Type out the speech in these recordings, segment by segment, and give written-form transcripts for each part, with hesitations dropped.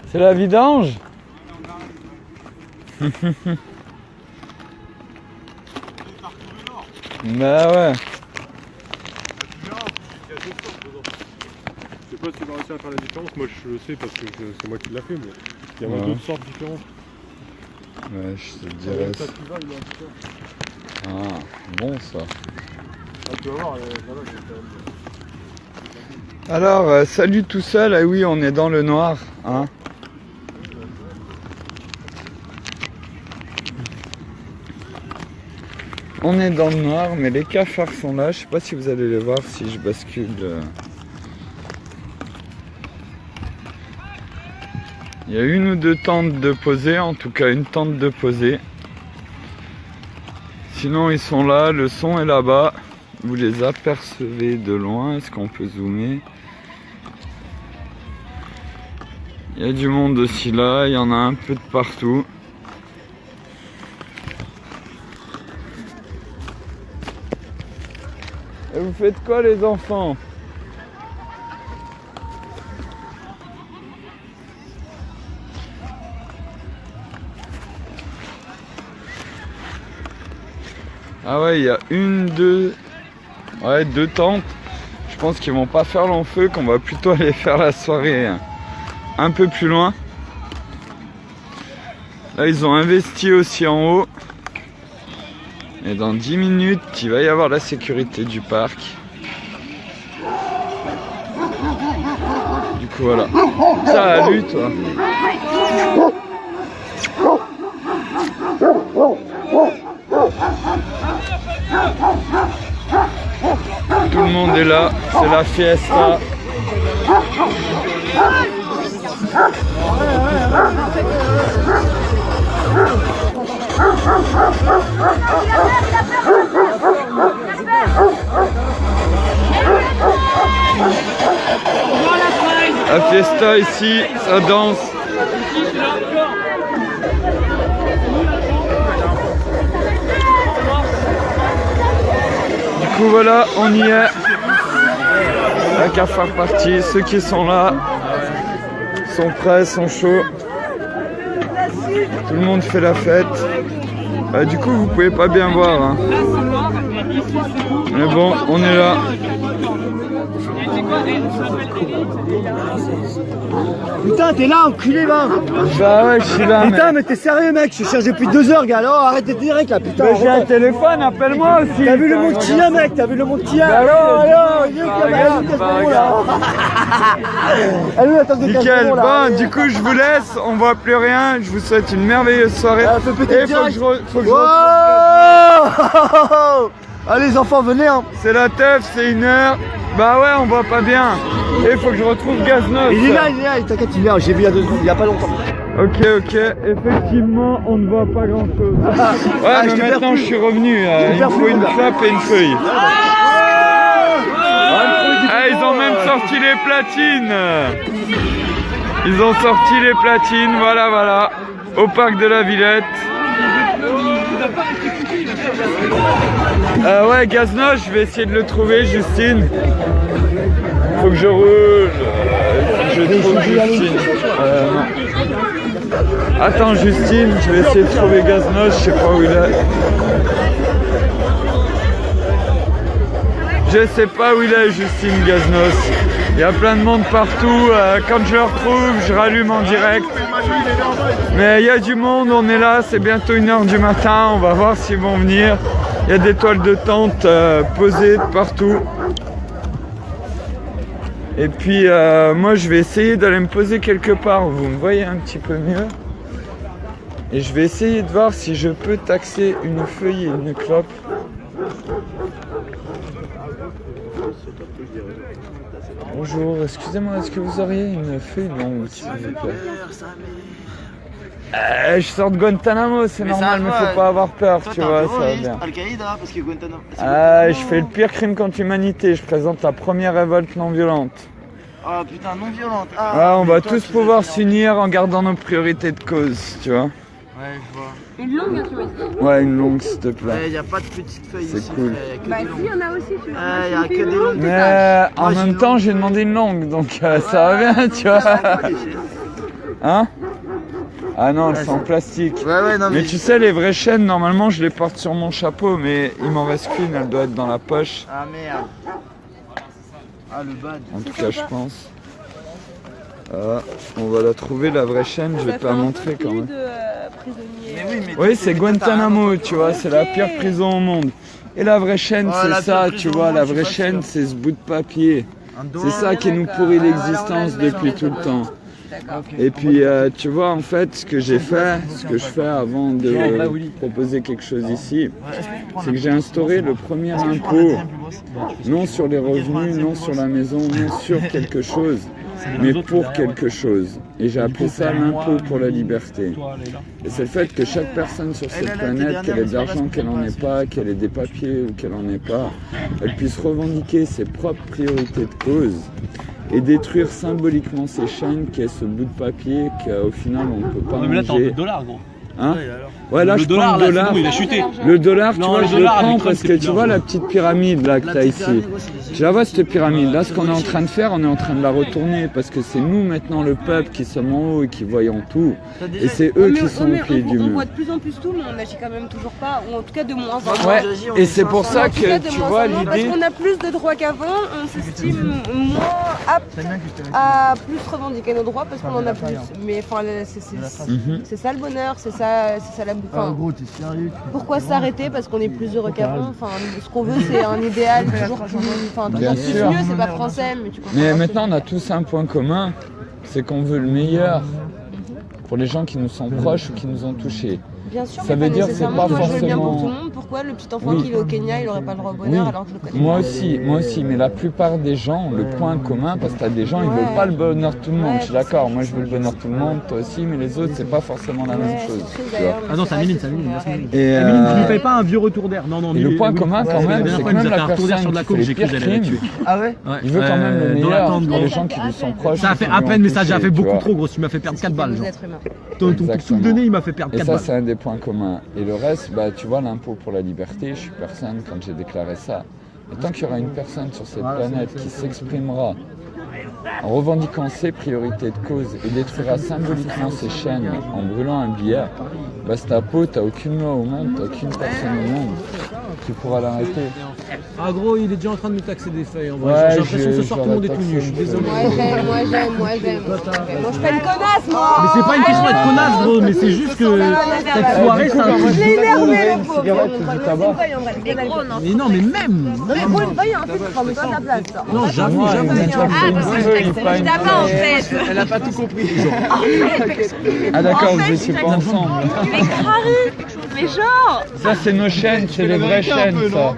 C'est la vidange. Bah ouais. Je sais pas si tu vas réussir à faire la différence, moi je le sais parce que c'est moi qui l'a fait, mais il y a d'autres sortes différentes. Ouais, je te dirais. Ah, bon ça. Ah, tu vas voir, Alors, salut tout seul, ah oui, on est dans le noir, hein. On est dans le noir, mais les cafards sont là, je sais pas si vous allez les voir si je bascule. Il y a une ou deux tentes de posée, en tout cas une tente de posée. Sinon ils sont là, le son est là-bas. Vous les apercevez de loin, est-ce qu'on peut zoomer? Il y a du monde aussi là, il y en a un peu de partout. Et vous faites quoi les enfants? Ah ouais, il y a deux tentes. Je pense qu'ils vont pas faire long feu, qu'on va plutôt aller faire la soirée un peu plus loin. Là, ils ont investi aussi en haut. Et dans 10 minutes, il va y avoir la sécurité du parc. Du coup, voilà. Salut, toi. Tout le monde est là, c'est la fiesta. La fiesta ici, ça danse. Du coup voilà, on y est. La cafard partie, ceux qui sont là sont prêts, sont chauds. Tout le monde fait la fête. Du coup vous pouvez pas bien voir hein. Mais bon, on est là. Putain, t'es là, enculé, va! Bah ouais, je suis là. Putain, mais t'es sérieux, mec? Je cherche depuis 2 heures, gars. Alors, arrête d'être direct là, putain. Mais j'ai un téléphone, appelle-moi aussi. T'as vu le monde qu'il y a, mec? T'as vu le monde qu'il y a? Bah alors, nickel, bon, du coup, je vous laisse. On voit plus rien. Je vous souhaite une merveilleuse soirée. Et faut que je Allez, les enfants, venez, hein. C'est la teuf, c'est 1h. Bah ouais, on voit pas bien. Et il faut que je retrouve Gaznos. Il est là, t'inquiète, il est là. J'ai vu il y a 2 secondes, il y a pas longtemps. Ok, effectivement, on ne voit pas grand chose. Ouais, mais maintenant je suis revenu. Il me faut une clope et une feuille. Ah, ils ont même sorti les platines. Ils ont sorti les platines, voilà, au parc de la Villette. Ouais, Gaznos, je vais essayer de le trouver, Justine. Faut que je roule. Je trouve Justine. Non. Attends, Justine, je vais essayer de trouver Gaznos, je sais pas où il est. Je sais pas où il est, Justine Gaznos. Il y a plein de monde partout. Quand je le retrouve, je rallume en direct. Mais il y a du monde, on est là, c'est bientôt 1h du matin. On va voir s'ils vont venir. Il y a des toiles de tente posées de partout. Et puis moi je vais essayer d'aller me poser quelque part où vous me voyez un petit peu mieux. Et je vais essayer de voir si je peux taxer une feuille et une clope. Bonjour, excusez-moi, est-ce que vous auriez une feuille longue s'il vous plaît? Je sors de Guantanamo, c'est normal, mais faut pas avoir peur, tu vois, ça va bien. Al-Qaïda, parce que Guantanamo. Je fais le pire crime contre l'humanité, je présente la première révolte non violente. Ah putain, non violente. On va tous pouvoir s'unir en gardant nos priorités de cause, tu vois. Ouais, je vois. Une longue, tu m'as dit. Ouais, une longue, s'il te plaît. Ouais, y a pas de petites feuilles ici. C'est cool. Bah si, il y en a aussi. Tu y a que des longues. Mais en même temps, j'ai demandé une longue, donc ça va bien, tu vois. Hein? Ah non, elles sont en plastique. Ouais, non Mais tu sais, les vraies chaînes, normalement, je les porte sur mon chapeau, mais il m'en reste qu'une, elle doit être dans la poche. Ah merde. Ah le bad. En tout cas, je pense. Ah, on va la trouver, la vraie chaîne, je vais te la montrer quand même. Oui, c'est Guantanamo, tu vois, c'est la pire prison au monde. Et la vraie chaîne, c'est ça, tu vois, la vraie chaîne, c'est ce bout de papier. C'est ça qui nous pourrit l'existence depuis tout le temps. Et puis, tu vois, en fait, ce que j'ai fait, ce que je fais avant de proposer quelque chose ici, c'est que j'ai instauré le premier impôt, non sur les revenus, non sur la maison, non sur quelque chose, mais pour quelque chose. Et j'ai appelé ça l'impôt pour la liberté. Et c'est le fait que chaque personne sur cette planète, qu'elle ait de l'argent, qu'elle n'en ait pas, qu'elle ait des papiers ou qu'elle n'en ait pas, elle puisse revendiquer ses propres priorités de cause et détruire symboliquement ces chaînes qui est ce bout de papier qu'au final on ne peut pas manger. Mais là t'es en $, gros. Hein? Ouais, là je prends le dollar. Bon, il a chuté. Le dollar, tu vois, le je le dollar, prends avec parce Trump, que c'est tu plus vois d'argent. la petite pyramide là que tu as ici. Tu la vois cette pyramide là, ce qu'on est en train de faire, on est en train de la retourner parce que c'est nous maintenant le peuple qui sommes en haut et qui voyons tout. Et c'est eux qui sont au pied du On mur. voit de plus en plus tout, mais on agit quand même toujours pas, ou en tout cas de moins en moins. Ouais, et c'est pour ça En tout cas, que de tu moins vois en moins, l'idée. Parce qu'on a plus de droits qu'avant, on s'estime moins apte à plus revendiquer nos droits parce qu'on en a plus. Mais enfin, c'est ça le bonheur, c'est ça la bouffe. En gros, t'es sérieux? Pourquoi s'arrêter? Parce qu'on est plus heureux qu'avant. Enfin, ce qu'on veut, c'est un idéal toujours plus, enfin, Bien toujours plus sûr. mieux. C'est pas français, mais tu comprends. Mais maintenant on a tous un point commun, c'est qu'on veut le meilleur pour les gens qui nous sont proches ou qui nous ont touchés. Bien sûr, Ça mais veut dire que nécessairement, c'est pas moi, je veux le bien pour forcément- tout le monde. Pourquoi le petit enfant Oui. qui est au Kenya, il aurait pas le droit au bonheur alors que je le connais? Moi aussi, mais la plupart des gens, le point commun, parce que t'as des gens, ils veulent pas le bonheur de tout le monde, Ouais, je suis d'accord, moi je veux le bonheur de tout le monde, toi aussi, mais les autres, c'est pas forcément la même Ouais, chose. c'est triste, tu vois. d'ailleurs, mais Ah non, c'est c'est vrai, Améline, c'est c'est Améline, vrai. c'est Améline. Et, Améline, tu lui payes pas un vieux retour d'air. Non, non, et le point commun quand même, la c'est dernière que fois, il nous même a fait la un retour d'air sur personne de la qui coke, fait j'ai les cru que pires j'allais la crimes, tuer. Ah ouais? il veut quand même le Dans meilleur l'attente, pour gros. les gens qui lui sont proches. Ça a fait qui à lui ont peine, mais ça a déjà touché, fait tu beaucoup vois. trop, gros. Tu m'as fait perdre 4 balles. Vous Genre. êtes humain. Ton Exactement. tout donné, il m'a fait perdre Et 4 ça, balles. c'est un des points communs. Et le reste, bah, tu vois, l'impôt pour la liberté, je suis personne quand j'ai déclaré ça. Et tant qu'il y aura une personne sur cette planète qui s'exprimera en revendiquant ses priorités de cause et détruira symboliquement ses chaînes en brûlant un billet, bah, cet impôt, t'as aucune loi au monde, t'as aucune personne au monde qui pourra l'arrêter. Ah, gros, il est déjà en train de nous taxer des feuilles. En vrai. Ouais, J'ai l'impression que ce soir, tout le monde est tout nu. Je suis désolé. Moi j'aime. Moi je suis pas une connasse, moi. Mais c'est pas une question d'être connasse, gros, mais c'est juste que cette soirée, c'est un truc. Je l'ai énervé, le pauvre. Cigarette ou du tabac? Mais non, mais même. Mais pour une feuille, un truc, enfin, mais pas de la place. ça. Non, j'avoue, Moi, j'avoue. il m'a taxé une feuille, pas une feuille. Elle a pas tout compris. Ah d'accord, vous étiez pas ensemble. Mais carré. Mais genre, Ça, c'est nos chaînes, c'est les vraies chaînes, ça.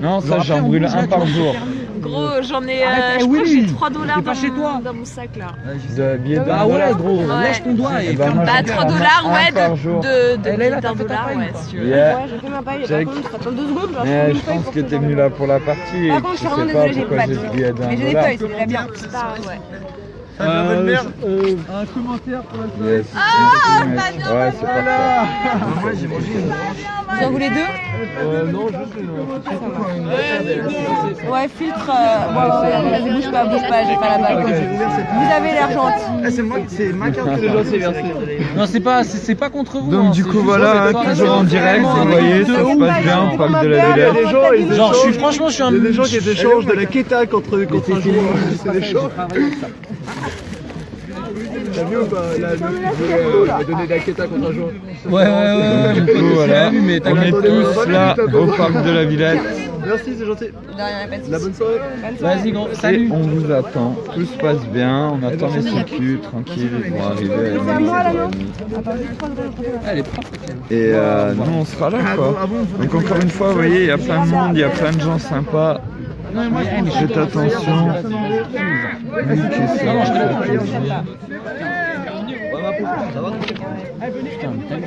Non, ça, j'en brûle un par jour. gros, j'en ai. Arrête, Je crois que Willy, j'ai $3 t'es pas chez toi. dans mon sac là. De billets d'un Ah ouais, dollar. gros, Ouais. lèche ton doigt et Eh ben, ferme moi, ta Bah, j'en $3, prends un ouais, par jour. de Elle est là, d'un t'as fait ta dollar, paille, ouais, quoi. si tu veux. Yeah. Ouais, j'ai fait ma paille, Check. par contre, je t'attends 2 secondes. Là, Mais une je feuille pense pour que que t'es j'en venu ai. là pour la partie et Par que contre, je tu suis vraiment sais pas désolée, j'ai pourquoi pas j'ai ce billet d'un Mais j'ai des dollar. feuilles, c'est déjà bien. Ouais. Un commentaire pour la soirée. Yes. Ouais, c'est parfait. Vous en voulez 2? Non, juste une. Ouais, filtre. Vas-y, bouge pas, j'ai pas la bague. Vous avez l'air gentil. C'est ma carte de gens, c'est versé. Non, c'est pas contre vous. Donc hein, du c'est coup juste voilà, que c'est toujours en direct, vous voyez, ça se passe bien au parc de la Villette. Genre, franchement, je suis un. Il y a des gens qui échangent de la quéta contre un joueur. C'est des choses. T'as vu ou pas? Là, le qui veut donner de la quéta contre un joueur. Ouais. Du coup voilà, mais on est tous là au parc de la Villette Merci, c'est gentil. De rien, pas de La bonne soirée. Vas-y, gros, et salut. on vous attend. Tout se passe bien, on attend les sécus, tranquille, ils vont arriver à minuit, 11h30. Elle est propre. Et nous on sera là quoi. Donc encore une fois, vous voyez, il y a plein de monde, il y a plein de gens sympas. Faites attention.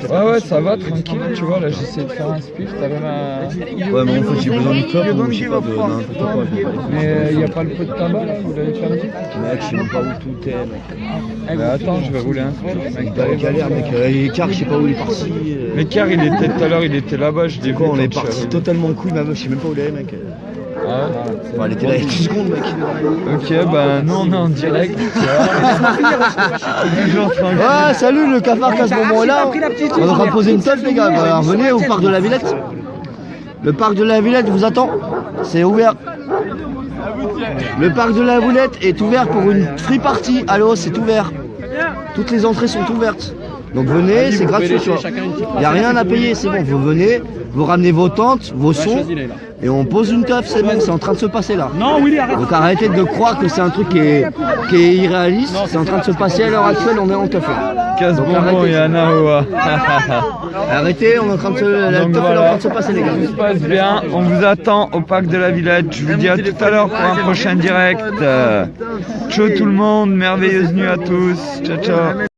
Ouais, ça va, tranquille, tu vois, là j'essaie de faire un speech, t'avais ma... Ouais, mais en fait, j'ai besoin de top ou je sais pas de n'importe quoi. Mais il n'y a pas le pot de tabac là, vous l'avez perdu? Mec, je sais même pas où tout est, mec. Mais attends, je vais rouler un speech, mec, T'as t'arrives galère, mec. L'écart, je sais pas où il est parti. Mais car il était tout à l'heure, il était là-bas, je l'ai vu. Quoi, on quand est je suis parti arrivé. totalement couille, mais je sais même pas où il est, mec. Bon, elle était là il y a 10 secondes, mec. Ok, bah nous on est en direct. Toujours tranquille. Ah, salut le cafard qu'à ce moment-là. On est en train de poser une teuf, les gars. Alors, venez au parc de la Villette. Le parc de la Villette vous attend. C'est ouvert. Le parc de la Villette est ouvert pour une free party. Allô, c'est ouvert. Toutes les entrées sont ouvertes. Donc venez, c'est gratuit. Il n'y a rien à payer, c'est bon. Vous venez, vous ramenez vos tentes, vos sons. Et on pose une teuf, c'est bon, c'est en train de se passer là. Non, Willy, arrête. Donc arrêtez de croire que c'est un truc qui est irréaliste. C'est en train de se passer à l'heure actuelle, on est en teuf. Casse Donc, bonbon, arrêtez. Yana Oa. Arrêtez, on est en train de se, la Donc teuf est en voilà, train de se passer les gars. tout se passe bien. On vous attend au parc de la Villette. Je vous dis à tout à l'heure pour un prochain direct. Ciao tout le monde, merveilleuse nuit à tous. Ciao ciao.